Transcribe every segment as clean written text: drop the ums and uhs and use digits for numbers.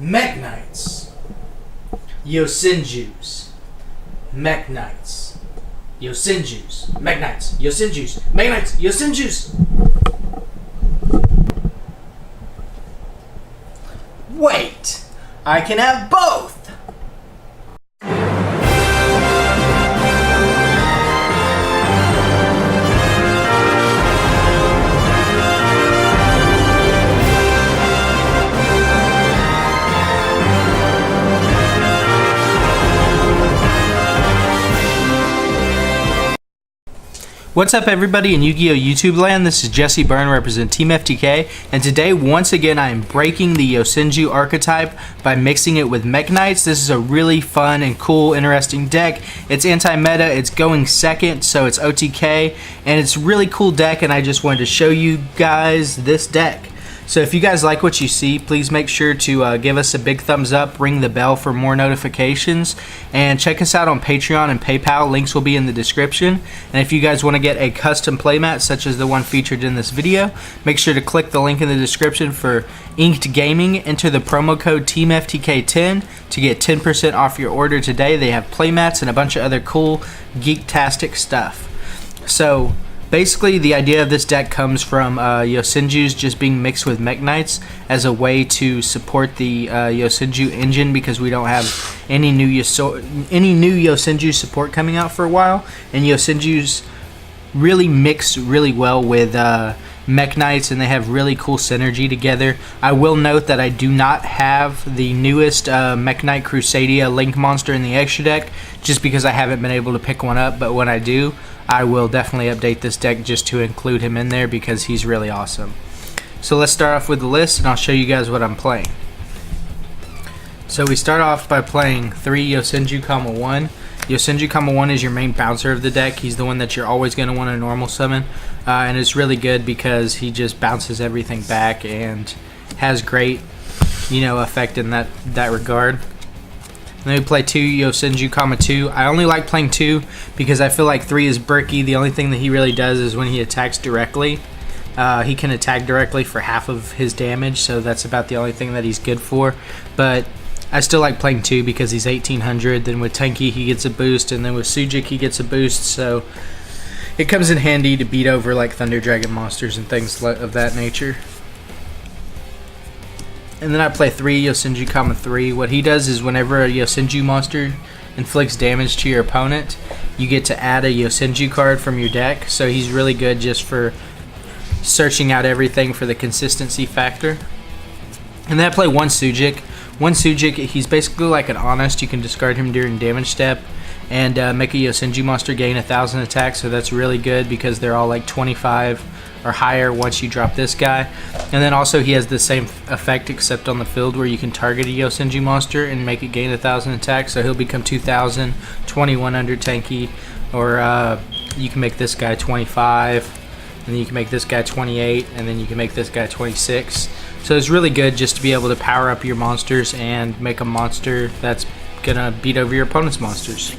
Mekk Knights, Yosenjus, Mekk Knights, Yosenjus, Mekk Knights, Yosenjus, Mekk Knights, Yosenjus. Wait, I can have both. What's up, everybody in YuGiOh YouTube land? This is Jesse Byrne, representing Team FTK, and today once again I am breaking the Yosenju archetype by mixing it with Mekk Knights. This is a really fun and cool, interesting deck. It's anti-meta, it's going second, so it's OTK, and it's a really cool deck, and I just wanted to show you guys this deck. So if you guys like what you see, please make sure to give us a big thumbs up, ring the bell for more notifications, and check us out on Patreon and PayPal. Links will be in the description. And if you guys want to get a custom playmat such as the one featured in this video, make sure to click the link in the description for Inked Gaming. Enter the promo code TEAMFTK10 to get 10% off your order today. They have playmats and a bunch of other cool geek-tastic stuff. So basically, the idea of this deck comes from Yosenju's just being mixed with Mekk Knights as a way to support the Yosenju engine, because we don't have any new Yosenju support coming out for a while, and Yosenju's really mix really well with Mekk Knights, and they have really cool synergy together. I will note that I do not have the newest Mekk Knight Crusadia Link monster in the extra deck, just because I haven't been able to pick one up, but when I do, I will definitely update this deck just to include him in there because he's really awesome. So let's start off with the list, and I'll show you guys what I'm playing. So we start off by playing 3 Yosenju, 1. Yosenju, 1 is your main bouncer of the deck. He's the one that you're always going to want to normal summon, and it's really good because he just bounces everything back and has great, effect in that regard. Then we play 2 Yosenju, 2. I only like playing 2 because I feel like 3 is bricky. The only thing that he really does is when he attacks directly. He can attack directly for half of his damage, so that's about the only thing that he's good for. But I still like playing 2 because he's 1800. Then with Tenki he gets a boost, and then with Sujik he gets a boost, so it comes in handy to beat over like Thunder Dragon monsters and things of that nature. And then I play 3 Yosenju, 3. What he does is whenever a Yosenju monster inflicts damage to your opponent, you get to add a Yosenju card from your deck. So he's really good just for searching out everything for the consistency factor. And then I play 1 Sujik. 1 Sujik, he's basically like an Honest. You can discard him during damage step and make a Yosenju monster gain 1000 attack. So that's really good because they're all like 25 or higher once you drop this guy. And then also he has the same effect except on the field, where you can target a Yosenju monster and make it gain 1000 attack, so he'll become 2000, 2100 tanky, or you can make this guy 25, and then you can make this guy 28, and then you can make this guy 26. So it's really good just to be able to power up your monsters and make a monster that's gonna beat over your opponent's monsters.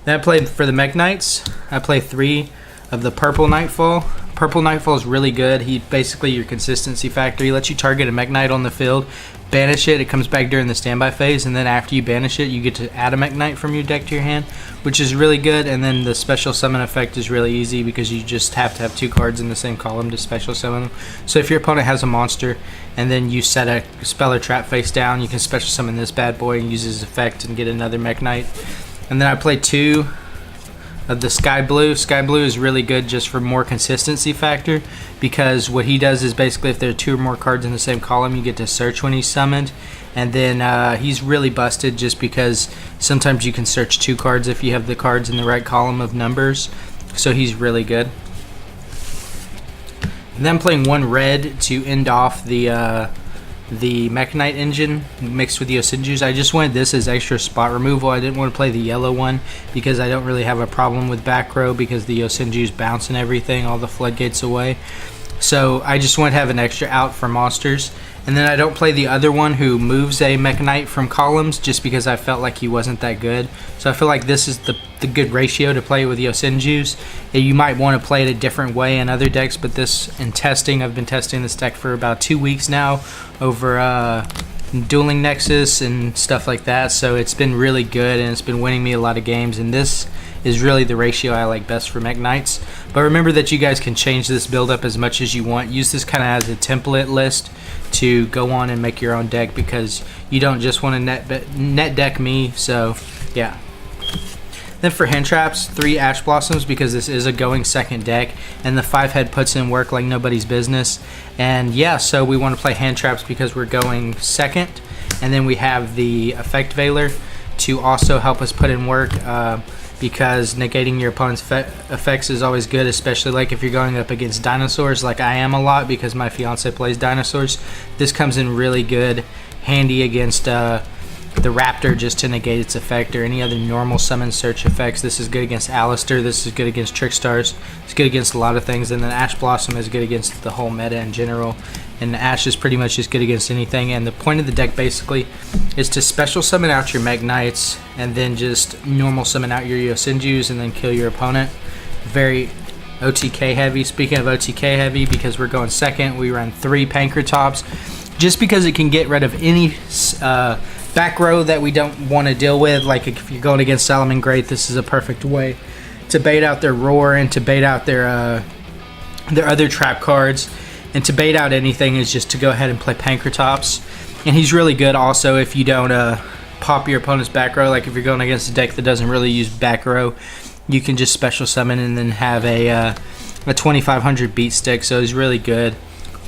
Then I played for the Mekk Knights. I play 3 of the Purple Nightfall. Purple Nightfall is really good. He basically your consistency factor. He lets you target a Mekk Knight on the field, banish it. It comes back during the standby phase, and then after you banish it, you get to add a Mekk Knight from your deck to your hand, which is really good. And then the special summon effect is really easy because you just have to have 2 cards in the same column to special summon them. So if your opponent has a monster and then you set a spell or trap face down, you can special summon this bad boy and use his effect and get another Mekk Knight. And then I play 2 of the Sky Blue. Sky Blue is really good just for more consistency factor, because what he does is basically if there are 2 or more cards in the same column, you get to search when he's summoned. And then he's really busted just because sometimes you can search 2 cards if you have the cards in the right column of numbers, so he's really good. And then I'm playing 1 red to end off the Mekk Knight engine mixed with the Yosenjus. I just wanted this as extra spot removal. I didn't want to play the yellow one because I don't really have a problem with back row because the Yosenjus bounce and everything, all the floodgates away. So I just want to have an extra out for monsters. And then I don't play the other one who moves a Mekk Knight from columns just because I felt like he wasn't that good. So I feel like this is the good ratio to play with Yosenjus. You might want to play it a different way in other decks, but this, in testing, I've been testing this deck for about 2 weeks now over Dueling Nexus and stuff like that, so it's been really good and it's been winning me a lot of games, and this is really the ratio I like best for Mekk Knights. But remember that you guys can change this build up as much as you want. Use this kind of as a template list to go on and make your own deck, because you don't just want to net deck me. So yeah. Then for hand traps, 3 Ash Blossoms, because this is a going second deck, and the 5 head puts in work like nobody's business. And yeah, so we want to play hand traps because we're going second, and then we have the Effect Veiler to also help us put in work, because negating your opponent's effects is always good, especially like if you're going up against dinosaurs like I am a lot because my fiance plays dinosaurs. This comes in really good handy against the Raptor, just to negate its effect, or any other normal summon search effects. This is good against Alistair, this is good against Trickstars, it's good against a lot of things, and then Ash Blossom is good against the whole meta in general, and Ash is pretty much just good against anything. And the point of the deck basically is to special summon out your Mekk Knights, and then just normal summon out your Yosenjus, and then kill your opponent. Very OTK heavy. Speaking of OTK heavy, because we're going second, we run 3 Pankratops, just because it can get rid of any back row that we don't want to deal with. Like if you're going against Solomon Great, this is a perfect way to bait out their Roar and to bait out their other trap cards, and to bait out anything is just to go ahead and play Pankratops. And he's really good also if you don't pop your opponent's back row. Like if you're going against a deck that doesn't really use back row, you can just special summon and then have a 2500 beat stick. So he's really good.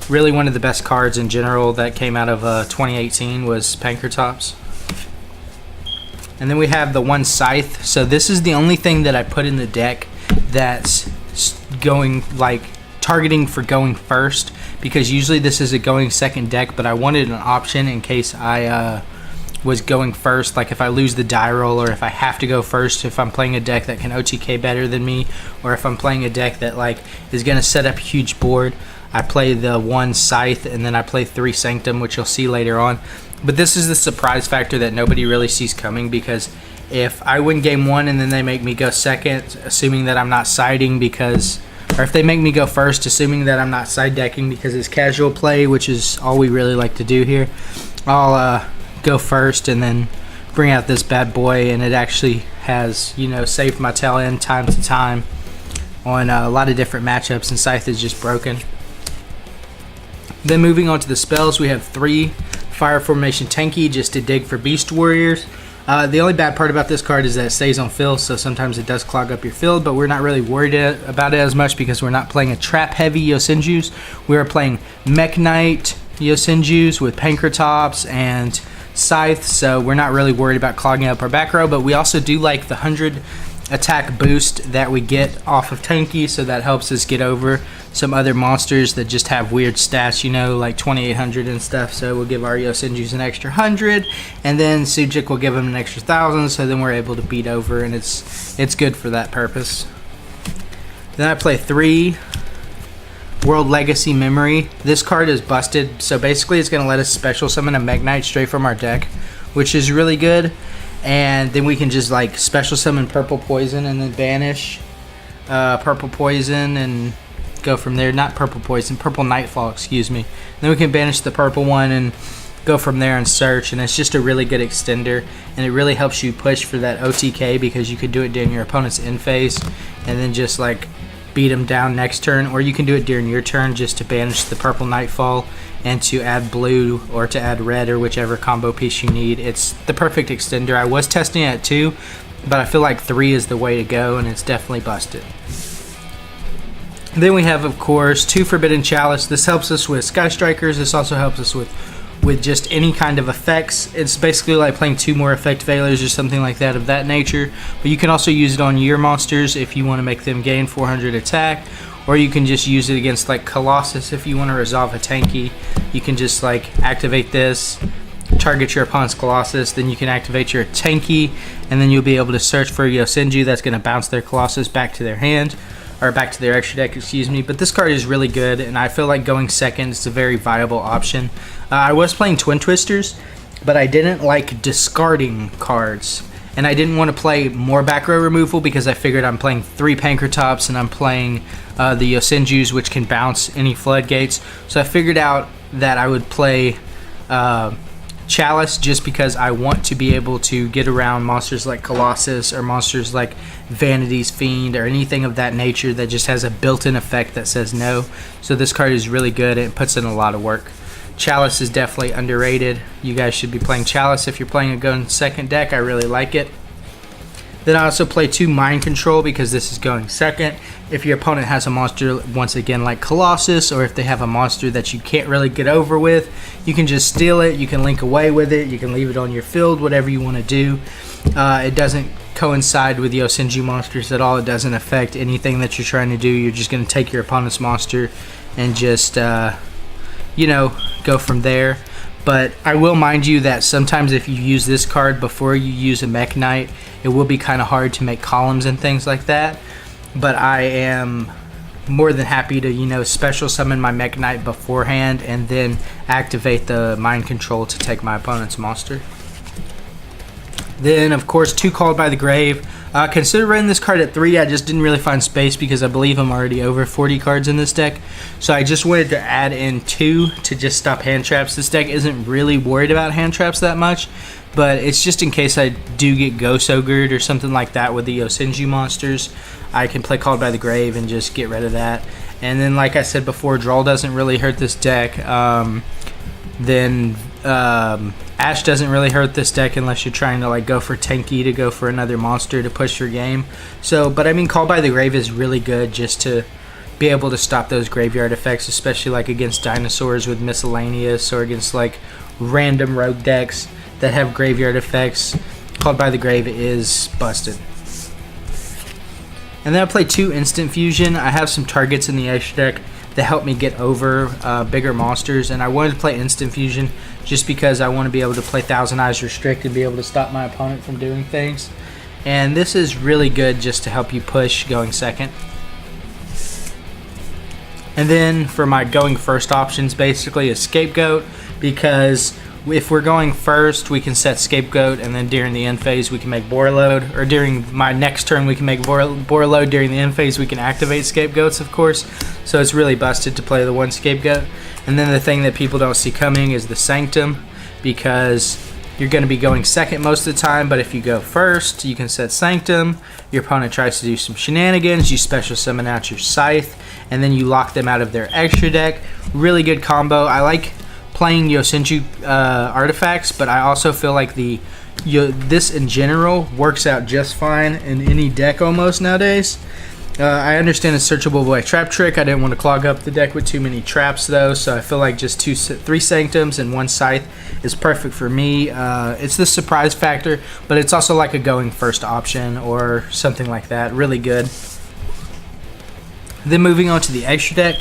Really one of the best cards in general that came out of 2018 was Pankratops. And then we have the 1 Scythe. So this is the only thing that I put in the deck that's going, like, targeting for going first, because usually this is a going second deck, but I wanted an option in case I was going first. Like if I lose the die roll, or if I have to go first, if I'm playing a deck that can OTK better than me, or if I'm playing a deck that like is going to set up a huge board, I play the 1 Scythe, and then I play 3 Sanctum, which you'll see later on. But this is the surprise factor that nobody really sees coming, because if I win game 1 and then they make me go second, assuming that I'm not siding because, or if they make me go first, assuming that I'm not side decking because it's casual play, which is all we really like to do here, I'll go first and then bring out this bad boy, and it actually has, you know, saved my tail end time to time on a lot of different matchups, and Scythe is just broken. Then moving on to the spells, we have 3 Fire Formation Tanky, just to dig for Beast Warriors. The only bad part about this card is that it stays on field, so sometimes it does clog up your field, but we're not really worried about it as much because we're not playing a trap heavy Yosenjus. We are playing Mekk Knight Yosenjus with Pankratops and Scythe, so we're not really worried about clogging up our back row. But we also do like the 100 attack boost that we get off of Tanky, so that helps us get over some other monsters that just have weird stats, you know, like 2800 and stuff. So we'll give our Yosenjus an extra 100, and then Sujik will give him an extra 1000, so then we're able to beat over, and it's good for that purpose. Then I play 3 World Legacy Memory. This card is busted, so basically it's going to let us special summon a Mekk Knight straight from our deck, which is really good. And then we can just like special summon Purple Poison and then banish Purple Poison and go from there. Not Purple Poison, Purple Nightfall, excuse me. Then we can banish the purple one and go from there and search, and it's just a really good extender, and it really helps you push for that OTK, because you could do it during your opponent's end phase and then just like beat them down next turn, or you can do it during your turn just to banish the Purple Nightfall and to add blue or to add red, or whichever combo piece you need. It's the perfect extender. I was testing it at 2, but I feel like 3 is the way to go, and it's definitely busted. Then we have, of course, 2 Forbidden Chalice. This helps us with Sky Strikers. This also helps us with just any kind of effects. It's basically like playing 2 more Effect Veilers or something like that of that nature. But you can also use it on your monsters if you want to make them gain 400 attack, or you can just use it against like Colossus if you want to resolve a Tanky. You can just like activate this, target your opponent's Colossus, then you can activate your Tanky, and then you'll be able to search for Yosenju. That's going to bounce their Colossus back to their hand, or back to their extra deck, excuse me. But this card is really good, and I feel like going second is a very viable option. I was playing Twin Twisters, but I didn't like discarding cards, and I didn't want to play more back row removal because I figured I'm playing 3 Pankratops and I'm playing the Yosenjus, which can bounce any floodgates. So I figured out that I would play Chalice just because I want to be able to get around monsters like Colossus or monsters like Vanity's Fiend or anything of that nature that just has a built-in effect that says no. So this card is really good and it puts in a lot of work. Chalice is definitely underrated. You guys should be playing Chalice if you're playing a going second deck. I really like it. Then I also play 2 Mind Control because this is going second. If your opponent has a monster, once again, like Colossus, or if they have a monster that you can't really get over with, you can just steal it, you can link away with it, you can leave it on your field, whatever you want to do. It doesn't coincide with Yosenju monsters at all. It doesn't affect anything that you're trying to do. You're just going to take your opponent's monster and just, you know, go from there. But I will mind you that sometimes if you use this card before you use a Mekk Knight, it will be kind of hard to make columns and things like that. But I am more than happy to, you know, special summon my Mekk Knight beforehand and then activate the Mind Control to take my opponent's monster. Then, of course, 2 Called by the Grave. Consider running this card at 3. I just didn't really find space because I believe I'm already over 40 cards in this deck. So I just wanted to add in 2 to just stop hand traps. This deck isn't really worried about hand traps that much, but it's just in case I do get Ghost Ogred or something like that with the Yosenju monsters. I can play Called by the Grave and just get rid of that. And then, like I said before, draw doesn't really hurt this deck. Ash doesn't really hurt this deck unless you're trying to like go for tanky to go for another monster to push your game. So, but I mean, Call by the Grave is really good just to be able to stop those graveyard effects, especially like against dinosaurs with miscellaneous or against like random rogue decks that have graveyard effects. Called by the Grave is busted. And then I play 2 Instant Fusion. I have some targets in the extra deck that help me get over bigger monsters, and I wanted to play Instant Fusion just because I want to be able to play Thousand Eyes Restrict and be able to stop my opponent from doing things. And this is really good just to help you push going second. And then for my going first options, basically a Scapegoat, because if we're going first, we can set Scapegoat, and then during the end phase, we can make Borreload. Or during my next turn, we can make Borreload. During the end phase, we can activate Scapegoats, of course. So it's really busted to play the 1 Scapegoat. And then the thing that people don't see coming is the Sanctum, because you're going to be going second most of the time, but if you go first, you can set Sanctum. Your opponent tries to do some shenanigans. You special summon out your Scythe, and then you lock them out of their extra deck. Really good combo. I like playing Yosenju artifacts, but I also feel like this in general works out just fine in any deck almost nowadays. I understand it's searchable by Trap Trick. I didn't want to clog up the deck with too many traps though, so I feel like just 3 Sanctums and 1 Scythe is perfect for me. It's the surprise factor, but it's also like a going first option or something like that. Really good. Then moving on to the extra deck,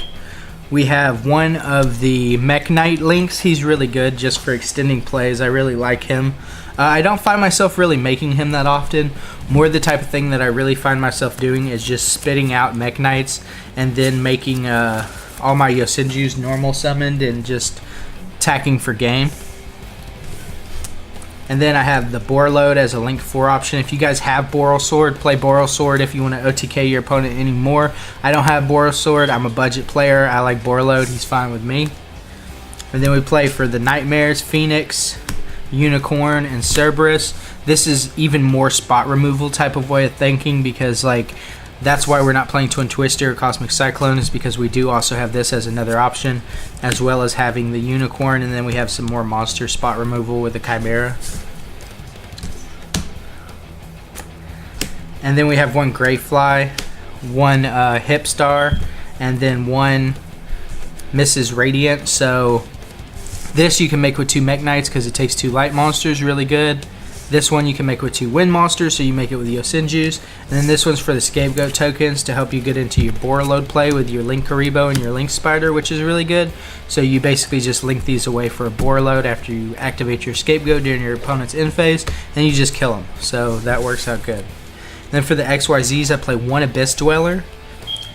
we have one of the Mekk Knight links. He's really good just for extending plays. I really like him. I don't find myself really making him that often. More the type of thing that I really find myself doing is just spitting out Mekk Knights and then making all my Yosenjus normal summoned and just attacking for game. And then I have the Borreload as a link 4 option. If you guys have Boral Sword, play Boral Sword if you want to OTK your opponent anymore. I don't have Boral Sword. I'm a budget player. I like Borreload. He's fine with me. And then we play for the Nightmares, Phoenix, Unicorn, and Cerberus. This is even more spot removal type of way of thinking, because like that's why we're not playing Twin Twister or Cosmic Cyclone, is because we do also have this as another option, as well as having the Unicorn, and then we have some more monster spot removal with the Chimera. And then we have 1 Greyfly, 1 Hipstar, and then 1 Mrs. Radiant. So this you can make with 2 Mekk Knights because it takes 2 light monsters, really good. This one you can make with 2 wind monsters, so you make it with the Yosenjus. And then this one's for the Scapegoat tokens to help you get into your Borreload play with your Link Karibo and your Link Spider, which is really good. So you basically just link these away for a Borreload after you activate your Scapegoat during your opponent's end phase, and you just kill them. So that works out good. Then for the XYZs, I play 1 Abyss Dweller.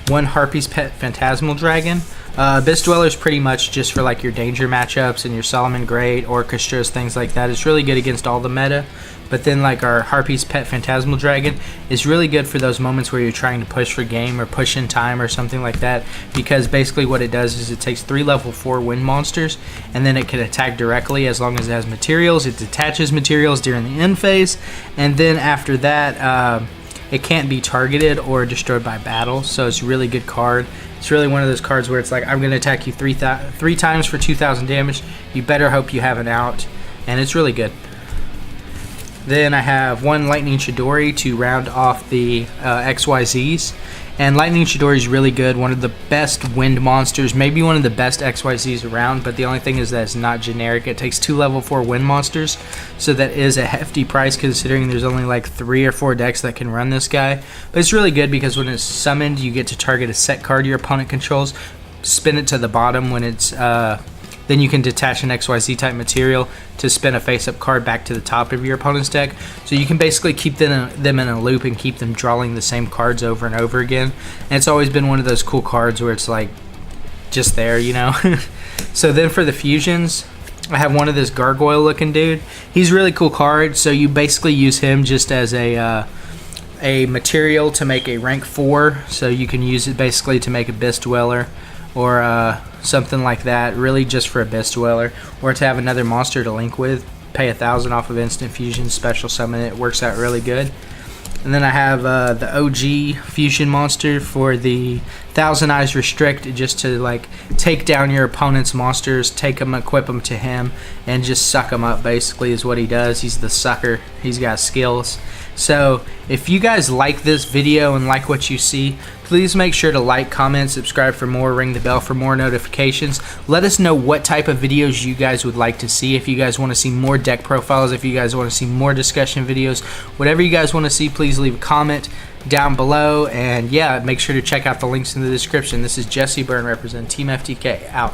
one Harpy's Pet Phantasmal Dragon. Abyss Dweller is pretty much just for like your danger matchups and your Solomon Great, Orchestras, things like that. It's really good against all the meta. But then like our Harpy's Pet Phantasmal Dragon is really good for those moments where you're trying to push for game or push in time or something like that, because basically what it does is it takes 3 level 4 wind monsters and then it can attack directly as long as it has materials. It detaches materials during the end phase, and then after that it can't be targeted or destroyed by battle, so it's a really good card. It's really one of those cards where it's like, I'm going to attack you 3 times for 2,000 damage. You better hope you have an out, and it's really good. Then I have one Lightning Chidori to round off the XYZs. And Lightning Chidori is really good, one of the best wind monsters, maybe one of the best XYZs around, but the only thing is that it's not generic. It takes 2 level 4 wind monsters, so that is a hefty price considering there's only like 3 or 4 decks that can run this guy. But it's really good because when it's summoned, you get to target a set card your opponent controls, spin it to the bottom when it's... then you can detach an XYZ type material to spin a face-up card back to the top of your opponent's deck. So you can basically keep them in a loop and keep them drawing the same cards over and over again. And it's always been one of those cool cards where it's like just there, you know. So then for the fusions, I have one of this gargoyle looking dude. He's a really cool card. So you basically use him just as a material to make a rank 4. So you can use it basically to make Abyss Dweller or something like that, really just for Abyss Dweller, or to have another monster to link with. Pay 1,000 off of instant fusion, special summon it, works out really good. And then I have the OG fusion monster for the Thousand Eyes Restrict, just to like take down your opponent's monsters, take them, equip them to him, and just suck them up basically is what he does. He's the sucker. He's got skills. So if you guys like this video and like what you see, please make sure to like, comment, subscribe for more, ring the bell for more notifications. Let us know what type of videos you guys would like to see. If you guys want to see more deck profiles, if you guys want to see more discussion videos, whatever you guys want to see, please leave a comment down below. And yeah, make sure to check out the links in the description. This is Jesse Byrne representing Team FTK, out.